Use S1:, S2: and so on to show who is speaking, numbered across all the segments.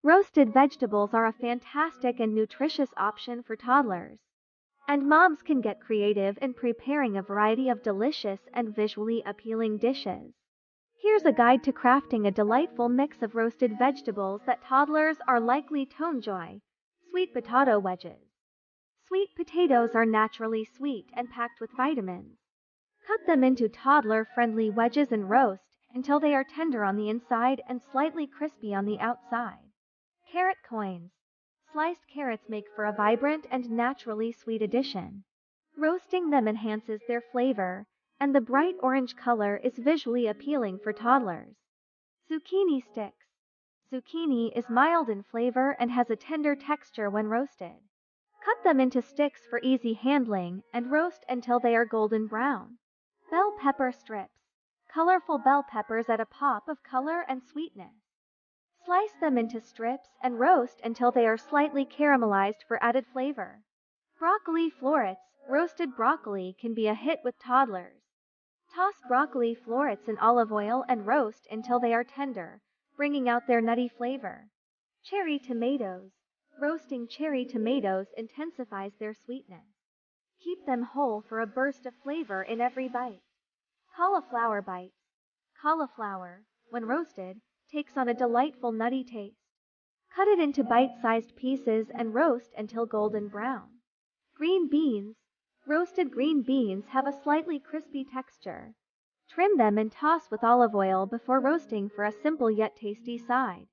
S1: Roasted vegetables are a fantastic and nutritious option for toddlers, and moms can get creative in preparing a variety of delicious and visually appealing dishes. Here's a guide to crafting a delightful mix of roasted vegetables that toddlers are likely to enjoy. Sweet potato wedges. Sweet potatoes are naturally sweet and packed with vitamins. Cut them into toddler-friendly wedges and roast until they are tender on the inside and slightly crispy on the outside. Carrot coins. Sliced carrots make for a vibrant and naturally sweet addition. Roasting them enhances their flavor, and the bright orange color is visually appealing for toddlers. Zucchini sticks. Zucchini is mild in flavor and has a tender texture when roasted. Cut them into sticks for easy handling and roast until they are golden brown. Bell pepper strips. Colorful bell peppers add a pop of color and sweetness. Slice them into strips and roast until they are slightly caramelized for added flavor. Broccoli florets. Roasted broccoli can be a hit with toddlers. Toss broccoli florets in olive oil and roast until they are tender, bringing out their nutty flavor. Cherry tomatoes. Roasting cherry tomatoes intensifies their sweetness. Keep them whole for a burst of flavor in every bite. Cauliflower bites. Cauliflower, when roasted, takes on a delightful nutty taste. Cut it into bite-sized pieces and roast until golden brown. Green beans. Roasted green beans have a slightly crispy texture. Trim them and toss with olive oil before roasting for a simple yet tasty side.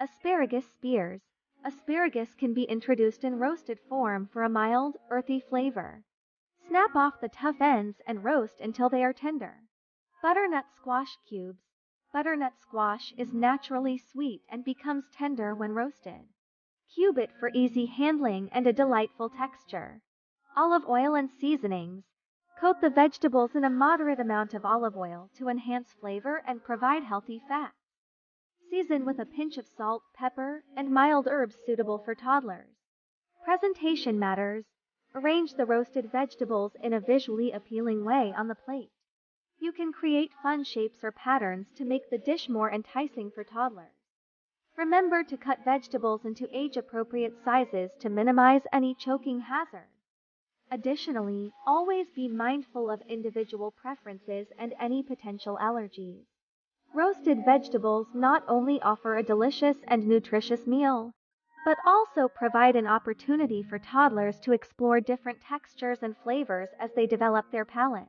S1: Asparagus spears. Asparagus can be introduced in roasted form for a mild, earthy flavor. Snap off the tough ends and roast until they are tender. Butternut squash cubes. Butternut squash is naturally sweet and becomes tender when roasted. Cube it for easy handling and a delightful texture. Olive oil and seasonings. Coat the vegetables in a moderate amount of olive oil to enhance flavor and provide healthy fat. Season with a pinch of salt, pepper, and mild herbs suitable for toddlers. Presentation matters. Arrange the roasted vegetables in a visually appealing way on the plate. You can create fun shapes or patterns to make the dish more enticing for toddlers. Remember to cut vegetables into age-appropriate sizes to minimize any choking hazards. Additionally, always be mindful of individual preferences and any potential allergies. Roasted vegetables not only offer a delicious and nutritious meal, but also provide an opportunity for toddlers to explore different textures and flavors as they develop their palate.